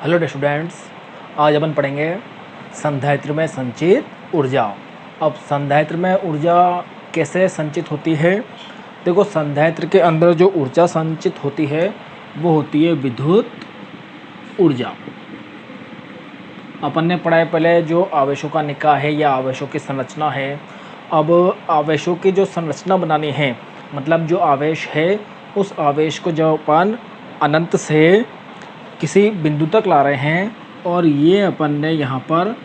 Hello students, आज अपन पढ़ेंगे संधारित्र में संचित ऊर्जा। अब संधारित्र में ऊर्जा कैसे संचित होती है। देखो, संधारित्र के अंदर जो ऊर्जा संचित होती है वो होती है विद्युत ऊर्जा। अपन ने पढ़ा है पहले जो आवेशों का निकाय है या आवेशों की संरचना है। अब आवेशों की जो संरचना बनानी है, मतलब जो आवेश है उस आवेश को जब अपन अनंत से किसी बिंदु तक ला रहे हैं और ये अपन ने यहाँ पर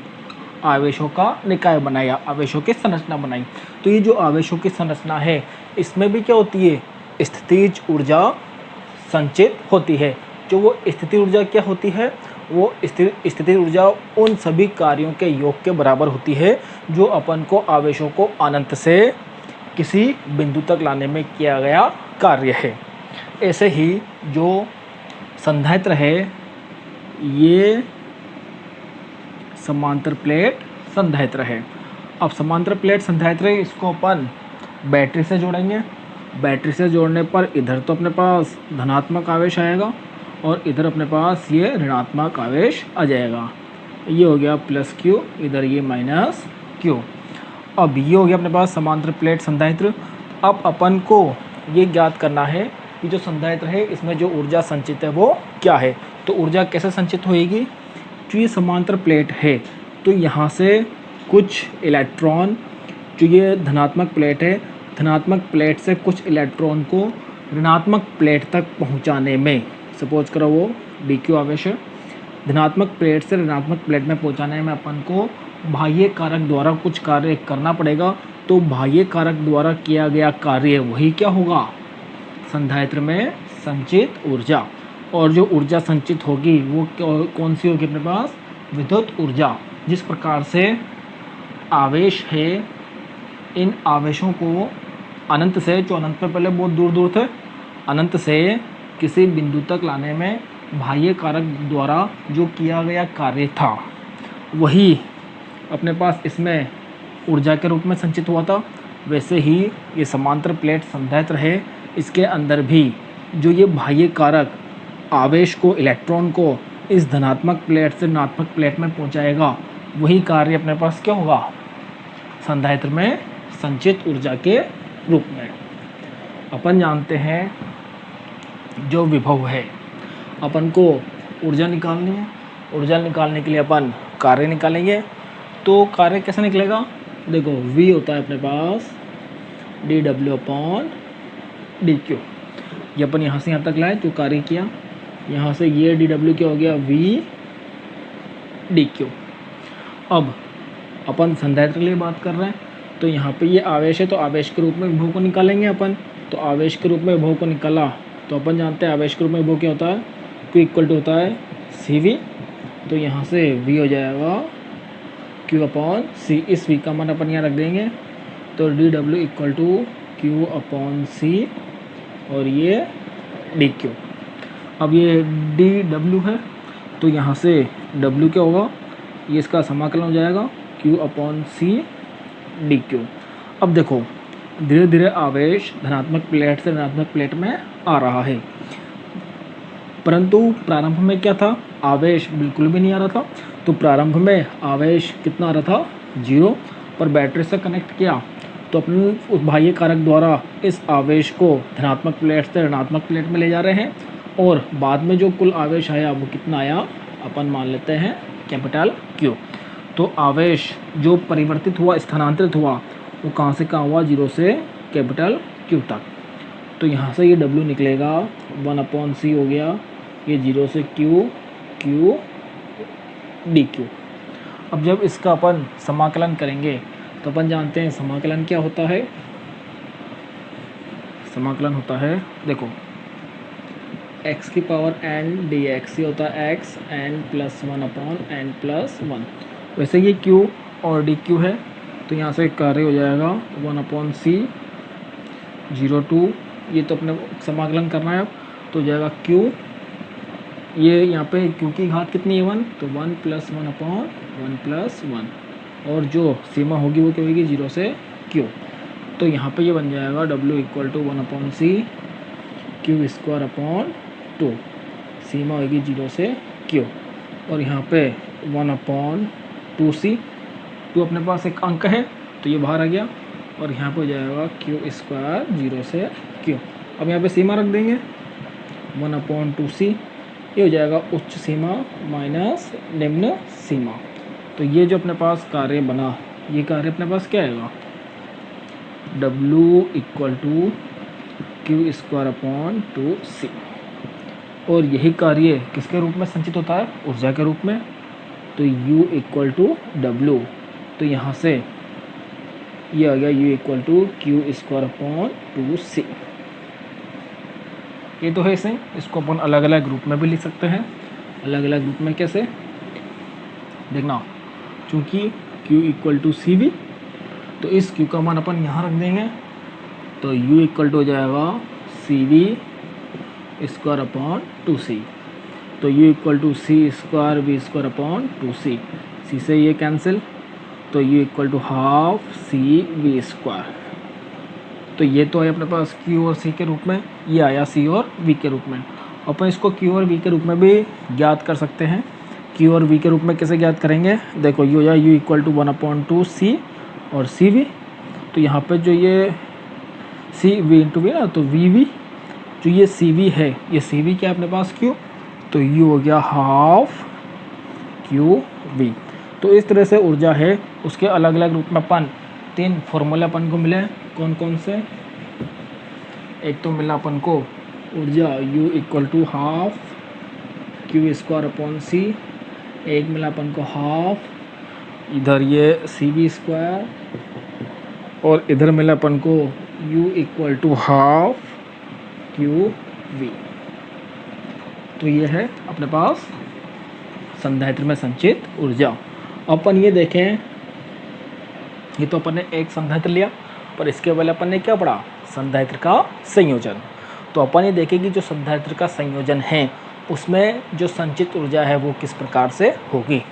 आवेशों का निकाय बनाया, आवेशों की संरचना बनाई। तो ये जो आवेशों की संरचना है इसमें भी क्या होती है, स्थितिज ऊर्जा संचित होती है। जो वो स्थिति ऊर्जा क्या होती है, वो स्थिति ऊर्जा उन सभी कार्यों के योग के बराबर होती है जो अपन को आवेशों को अनंत से किसी बिंदु तक लाने में किया गया कार्य है। ऐसे ही जो संधारित्र है ये समांतर प्लेट संधारित्र है। अब समांतर प्लेट संधारित्र है, इसको अपन बैटरी से जोड़ेंगे। बैटरी से जोड़ने पर इधर तो अपने पास धनात्मक आवेश आएगा और इधर अपने पास ये ऋणात्मक आवेश आ जाएगा। ये हो गया प्लस क्यू, इधर ये माइनस क्यू। अब ये हो गया अपने पास समांतर प्लेट संधारित्र। अब अपन को ये ज्ञात करना है कि जो संधारित्र है इसमें जो ऊर्जा संचित है वो क्या है। तो ऊर्जा कैसे संचित होएगी, जो ये समांतर प्लेट है तो यहाँ से कुछ इलेक्ट्रॉन, जो ये धनात्मक प्लेट है, धनात्मक प्लेट से कुछ इलेक्ट्रॉन को ऋणात्मक प्लेट तक पहुँचाने में, सपोज करो वो डी क्यू आवेश है, धनात्मक प्लेट से ऋणात्मक प्लेट में पहुँचाने में अपन को बाह्य कारक द्वारा कुछ कार्य करना पड़ेगा। तो बाह्य कारक द्वारा किया गया कार्य वही क्या होगा, संधारित्र में संचित ऊर्जा। और जो ऊर्जा संचित होगी वो कौन सी होगी अपने पास, विद्युत ऊर्जा। जिस प्रकार से आवेश है, इन आवेशों को अनंत से, जो अनंत में पहले बहुत दूर दूर थे, अनंत से किसी बिंदु तक लाने में बाह्य कारक द्वारा जो किया गया कार्य था वही अपने पास इसमें ऊर्जा के रूप में संचित हुआ था। वैसे ही ये समांतर प्लेट संधारित्र है, इसके अंदर भी जो ये बाह्य कारक आवेश को, इलेक्ट्रॉन को इस धनात्मक प्लेट से ऋणात्मक प्लेट में पहुंचाएगा, वही कार्य अपने पास क्या होगा, संधारित्र में संचित ऊर्जा के रूप में। अपन जानते हैं जो विभव है, अपन को ऊर्जा निकालनी है। ऊर्जा निकालने के लिए अपन कार्य निकालेंगे। तो कार्य कैसे निकलेगा, देखो V होता है अपने पास dW अपॉन dQ। ये अपन यहाँ से यहाँ तक लाए, जो कार्य किया, यहाँ से ये dW क्या हो गया, V dQ। अब अपन संधारित्र के लिए बात कर रहे हैं, तो यहाँ पे ये आवेश है, तो आवेश के रूप में विभव को निकालेंगे अपन। तो आवेश के रूप में विभव को निकाला तो अपन जानते हैं आवेश के रूप में विभव क्या होता है, Q इक्वल टू होता है CV। तो यहाँ से V हो जाएगा Q अपॉन C। इस V का मान अपन यहाँ रख देंगे, तो dW equal to Q upon C और ये dQ। अब ये dW है तो यहाँ से W क्या होगा, ये इसका समाकलन हो जाएगा Q अपॉन C dQ। अब देखो धीरे धीरे आवेश धनात्मक प्लेट से ऋणात्मक प्लेट में आ रहा है, परंतु प्रारंभ में क्या था, आवेश बिल्कुल भी नहीं आ रहा था। तो प्रारंभ में आवेश कितना आ रहा था, 0। पर बैटरी से कनेक्ट किया तो अपने उस बाह्य कारक द्वारा इस आवेश को धनात्मक प्लेट से ऋणात्मक प्लेट में ले जा रहे हैं, और बाद में जो कुल आवेश आया वो कितना आया, अपन मान लेते हैं कैपिटल Q। तो आवेश जो परिवर्तित हुआ, स्थानांतरित हुआ, वो कहाँ से कहाँ हुआ, 0 से कैपिटल Q तक। तो यहाँ से ये W निकलेगा 1 अपॉन C हो गया, ये 0 से Q dQ। अब जब इसका अपन समाकलन करेंगे तो अपन जानते हैं समाकलन क्या होता है। समाकलन होता है, देखो x की पावर n dx, ये होता है x n plus 1 upon n plus 1। वैसे ये Q और dQ है, तो यहाँ से कार्य हो जाएगा 1 अपॉन C 0 टू, ये तो अपने समाकलन करना है। अब तो हो जाएगा Q, ये यहाँ पे Q की घात कितनी है, 1, तो 1 प्लस 1 अपॉन 1 प्लस 1, और जो सीमा होगी वो क्या होगी, 0 से Q। तो यहाँ पे ये बन जाएगा W equal to 1 upon C Q square upon 2, सीमा होगी 0 से Q। और यहाँ पे 1/2c, टू अपने पास एक अंक है तो ये बाहर आ गया, और यहाँ पे हो जाएगा क्यू स्क्वायर 0 से क्यू। अब यहाँ पे सीमा रख देंगे 1/2c, ये हो जाएगा उच्च सीमा माइनस निम्न सीमा। तो ये जो अपने पास कार्य बना, ये कार्य अपने पास क्या आएगा, W = Q²/2c। और यही कार्य किसके रूप में संचित होता है, ऊर्जा के रूप में। तो U = W, तो यहाँ से ये आ गया U = Q²/2c। ये तो है इसे, इसको अपन अलग अलग ग्रुप में भी लिख सकते हैं। अलग अलग ग्रुप में कैसे देखना, चूँकि Q = CV, तो इस Q का मान अपन यहाँ रख देंगे, तो U = हो जाएगा CV²/2c। तो U = C²V²/2c, C से ये कैंसिल, तो U = 1/2CV²। तो ये तो है अपने पास Q और C के रूप में, ये आया C और V के रूप में। अपन इसको Q और V के रूप में भी ज्ञात कर सकते हैं। Q और V के रूप में कैसे ज्ञात करेंगे, देखो ये हो जाए U = 1/2C और CV, तो यहाँ पे जो ये CV × V ना, तो VV, जो ये CV है, ये CV क्या है अपने पास Q, तो U हो गया 1/2QV। तो इस तरह से ऊर्जा है, उसके अलग अलग रूप में अपन 3 फॉर्मूले अपन को मिले। कौन कौन से, एक तो मिला अपन को ऊर्जा U = 1/2Q²/c, एक मिला अपन को 1/2 इधर ये CV², और इधर मिला अपन को U = 1/2QV। तो ये है अपने पास संधारित्र में संचित ऊर्जा। अपन ये देखें, ये तो अपन ने एक संधारित्र लिया, पर इसके पहले अपन ने क्या पढ़ा, संधारित्र का संयोजन। तो अपन ये देखें कि जो संधारित्र का संयोजन है उसमें जो संचित ऊर्जा है वो किस प्रकार से होगी।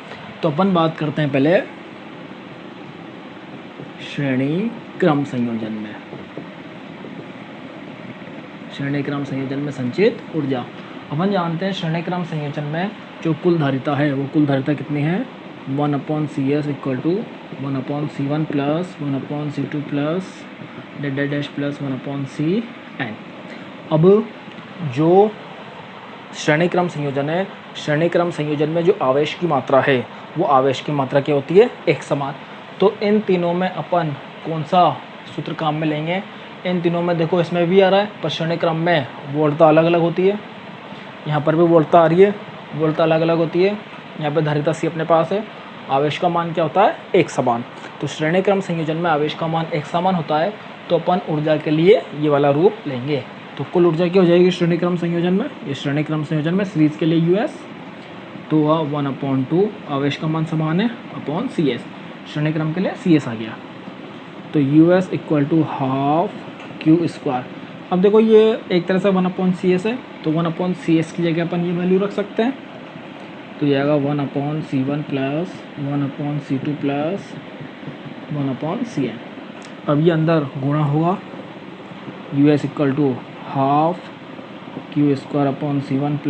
तो अपन बात करते हैं पहले श्रेणी क्रम संयोजन में। श्रेणी क्रम संयोजन में संचित ऊर्जा, अपन जानते हैं श्रेणी क्रम संयोजन में जो कुल धारिता है वो कुल धारिता कितनी है, 1/CS = 1/C1 + 1/C2 + 1/CN। अब जो श्रेणी क्रम संयोजन है, श्रेणी क्रम संयोजन में जो आवेश की मात्रा है वो आवेश की मात्रा क्या होती है, एक समान। तो इन तीनों में अपन कौन सा सूत्र काम में लेंगे, इन तीनों में देखो इसमें भी आ रहा है, पर श्रेणी क्रम में वोल्टता अलग अलग होती है, यहाँ पर भी वोल्टता आ रही है, वोल्टता अलग अलग होती है। यहाँ पे धारिता C अपने पास है, आवेश का मान क्या होता है, एक समान। तो श्रेणी क्रम संयोजन में आवेश का मान एक समान होता है, तो अपन ऊर्जा के लिए ये वाला रूप लेंगे। तो कुल ऊर्जा क्या हो जाएगी श्रेणी क्रम संयोजन में, ये श्रेणी क्रम संयोजन में सीरीज के लिए US, तो 1/2 आवेश का मान समान है अपॉन CS, श्रेणी क्रम के लिए CS आ गया। तो US = 1/2Q²। अब देखो ये एक तरह से 1/CS है, तो 1/CS की जगह अपन ये वैल्यू रख सकते हैं, तो ये आएगा 1/C1 + 1/C2 + 1/CN। अब ये अंदर गुणा होगा, US = 1/2Q²/C1 +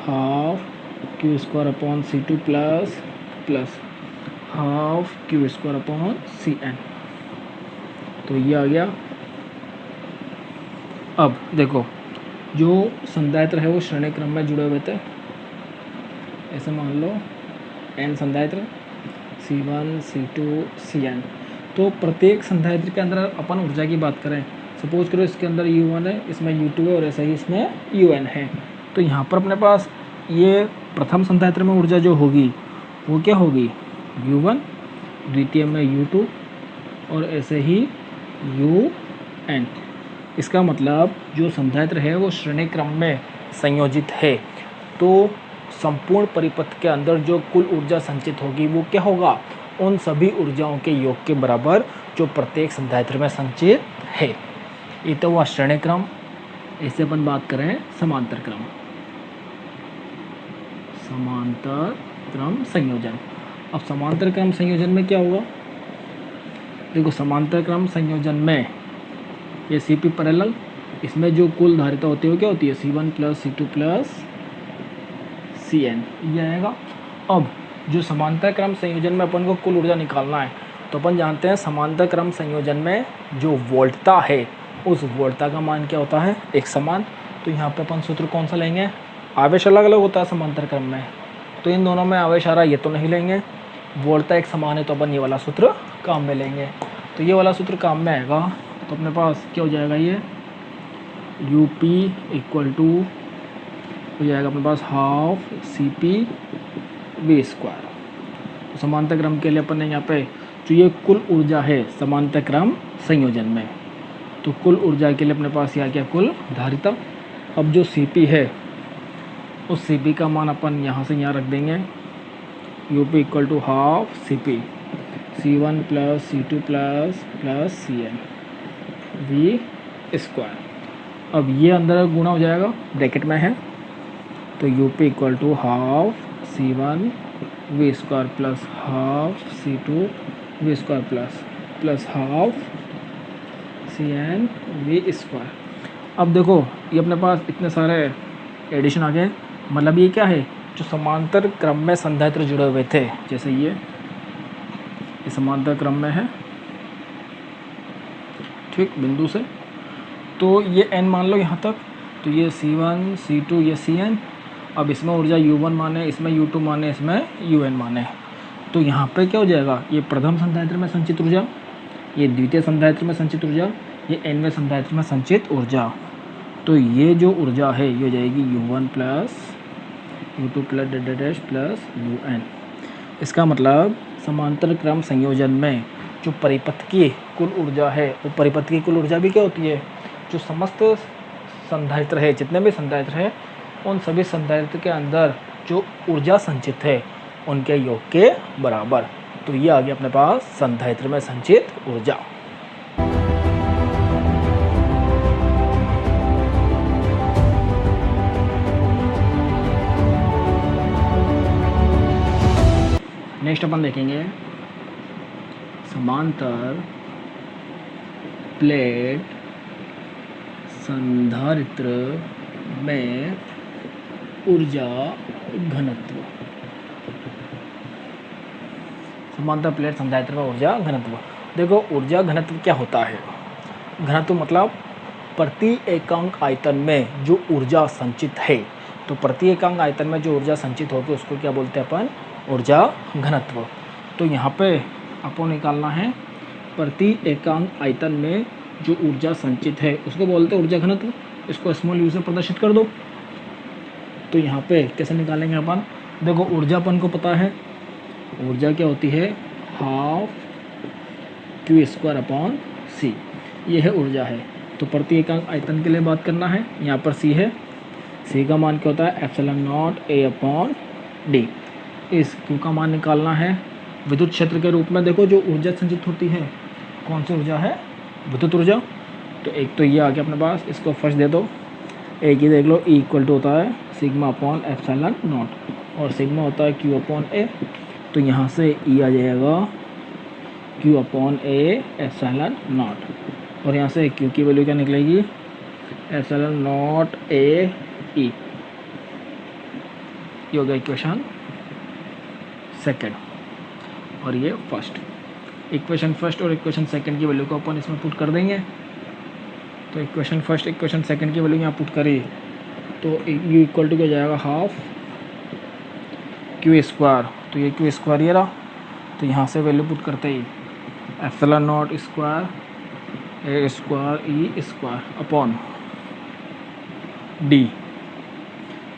1/2Q²/C2 + 1/2Q²/CN। तो ये आ गया। अब देखो जो संधारित्र है वो श्रेणी क्रम में जुड़े हुए थे, ऐसे मान लो n संधारित्र C1 C2 CN। तो प्रत्येक संधारित्र के अंदर अपन ऊर्जा की बात करें, सपोज करो इसके अंदर U1 है, इसमें U2 है और ऐसा ही इसमें UN है। तो यहाँ पर अपने पास ये प्रथम संधारित्र में ऊर्जा जो होगी वो क्या होगी, U1, द्वितीय में U2 और ऐसे ही UN। इसका मतलब जो संधारित्र है वो श्रेणी क्रम में संयोजित है, तो संपूर्ण परिपथ के अंदर जो कुल ऊर्जा संचित होगी वो क्या होगा, उन सभी ऊर्जाओं के योग के बराबर जो प्रत्येक संधारित्र में संचित है। ये तो हुआ श्रेणी क्रम। इससे अपन बात करें समांतर क्रम, समांतर क्रम संयोजन। अब समांतर क्रम संयोजन में क्या होगा, देखो समांतर क्रम संयोजन में ये CP पैरेलल, इसमें जो कुल धारिता होती है वो क्या होती है, C1 + C2 + CN, ये आएगा। अब जो समांतर क्रम संयोजन में अपन को कुल ऊर्जा निकालना है, तो अपन जानते हैं समांतर क्रम संयोजन में जो वोल्टता है उस वोल्टता का मान क्या होता है, एक समान। तो यहाँ पे अपन सूत्र कौन सा लेंगे, आवेश अलग अलग होता है समांतर क्रम में, तो इन दोनों में आवेश आ रहा है ये तो नहीं लेंगे, वोल्टता एक समान है तो अपन ये वाला सूत्र काम में लेंगे। तो ये वाला सूत्र काम में आएगा तो अपने पास क्या हो जाएगा, ये यू पी इक्वल टू हो जाएगा अपने पास half C P V square. तो समांतर क्रम के लिए अपन ने यहाँ पे जो ये कुल ऊर्जा है समांतर क्रम संयोजन में, तो कुल ऊर्जा के लिए अपने पास यहाँ क्या, कुल धारिता। अब जो सी पी है उस सी पी का मान अपन यहाँ से यहाँ रख देंगे, U P equal to half C P C one plus C two plus C N V square. अब ये अंदर गुणा हो जाएगा, ब्रैकेट में है, तो U P equal to half C one V square plus half C two V square plus half C N V square. अब देखो ये अपने पास इतने सारे एडिशन आ गए, मतलब ये क्या है, जो समांतर क्रम में संधारित्र जुड़े हुए थे, जैसे ये समांतर क्रम में है, ठीक, बिंदु से, तो ये n मान लो यहाँ तक, तो ये C1 C2 ये Cn। अब इसमें ऊर्जा U1 माने, इसमें U2 माने, इसमें UN माने, तो यहाँ पे क्या हो जाएगा, ये प्रथम संधारित्र में संचित ऊर्जा, ये द्वितीय संधारित्र में संचित ऊर्जा, ये nवें संधारित्र में संचित ऊर्जा। तो ये जो ऊर्जा है ये हो जाएगी U1 plus U2 plus UN। इसका मतलब समांतर क्रम संयोजन में जो परिपथ की कुल ऊर्जा है, वो परिपथ की कुल ऊर्जा भी क्या होती है, जो समस्त संधारित्र है, जितने भी संधारित्र है, उन सभी संधारित्र के अंदर जो ऊर्जा संचित है उनके योग के बराबर। तो ये आ गया अपने पास संधारित्र में संचित ऊर्जा। नेक्स्ट अपन देखेंगे समांतर प्लेट संधारित्र में ऊर्जा घनत्व। समांतर प्लेट संधारित्र में ऊर्जा घनत्व। देखो ऊर्जा घनत्व क्या होता है, घनत्व मतलब प्रति एकांक आयतन में जो ऊर्जा संचित है, तो प्रति एकांक आयतन में जो ऊर्जा संचित होगी उसको क्या बोलते हैं अपन, ऊर्जा घनत्व। तो यहाँ पे आपको निकालना है प्रति एकांक आयतन में जो ऊर्जा संचित है उसको बोलते हैं ऊर्जा घनत्व। इसको स्मॉल यू से प्रदर्शित कर दो। तो यहाँ पे कैसे निकालेंगे अपन, देखो ऊर्जा अपन को पता है, ऊर्जा क्या होती है, हाफ क्यू स्क्वायर अपॉन सी, ये है ऊर्जा है। तो प्रति एकांक आयतन के लिए बात करना है, यहाँ पर सी है, सी का मान क्या होता है, epsilon naught A upon D. इस क्यू का मान निकालना है विद्युत क्षेत्र के रूप में। देखो जो ऊर्जा संचित होती है, कौन सी ऊर्जा है, विद्युत ऊर्जा। तो एक तो ये आ गया अपने पास, इसको फर्स्ट दे दो, एक ही देख लो, ई इक्वल टू होता है सिग्मा अपॉन एप्सिलॉन नॉट और सिग्मा होता है क्यू अपॉन ए। तो यहाँ से ई आ जाएगा Q upon A epsilon not और यहाँ से क्यू की वैल्यू क्या निकलेगी, एप्सिलॉन नॉट ए ई। ये हो गया इक्वेशन सेकेंड और ये फर्स्ट। इक्वेशन फर्स्ट और इक्वेशन सेकंड की वैल्यू को अपन इसमें पुट कर देंगे। तो इक्वेशन फर्स्ट इक्वेशन सेकंड की वैल्यू यहाँ पुट करी तो यू इक्वल टू क्या जाएगा, हाफ क्यू स्क्वायर। तो ये क्यू स्क्वायर ये रहा, तो यहाँ से वैल्यू पुट करते ही epsilon naught square A square E square upon D,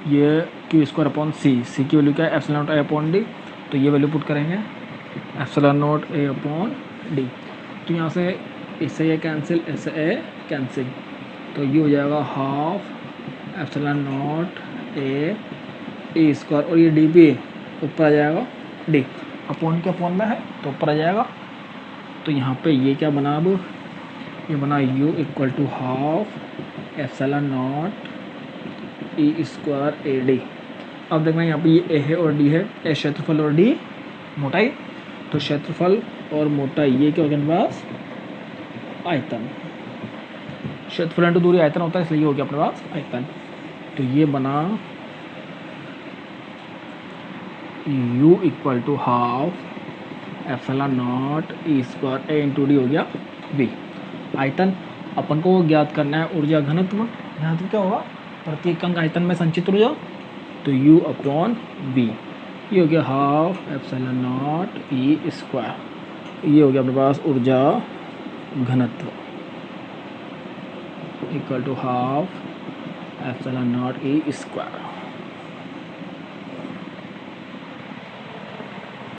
ये Q square upon C, C की वैल्यू क्या है, epsilon naught A upon D. तो ये वैल्यू पुट करेंगे epsilon naught A upon D. तो यहाँ से इससे ये कैंसिल, इससे ए कैंसिल, तो ये हो जाएगा हाफ एप्सिलॉन नॉट ए ई स्क्वायर और ये डी भी ऊपर आ जाएगा, डी अपॉन के अपॉन में है तो ऊपर आ जाएगा। तो यहाँ पे ये क्या बना, अब ये बना u equal to half epsilon naught E square A D. अब देखना यहाँ पे ये ए है और डी है, ए क्षेत्रफल और डी मोटाई। तो क्षेत्रफल और मोटाई ये क्या हो गया अपने पास, आयतन। क्षेत्रफल इंटू दूरी आयतन होता है, इसलिए हो गया अपने पास आयतन। तो ये बना U equal to half epsilon naught E square A into D हो गया V। आयतन अपन को ज्ञात करना है ऊर्जा घनत्व। घनत्व क्या होगा? प्रति इकाई आयतन में संचित ऊर्जा, तो U अपॉन V। ये हो गया half epsilon naught E square. ये हो गया अपने पास ऊर्जा घनत्व equal to half epsilon naught E square.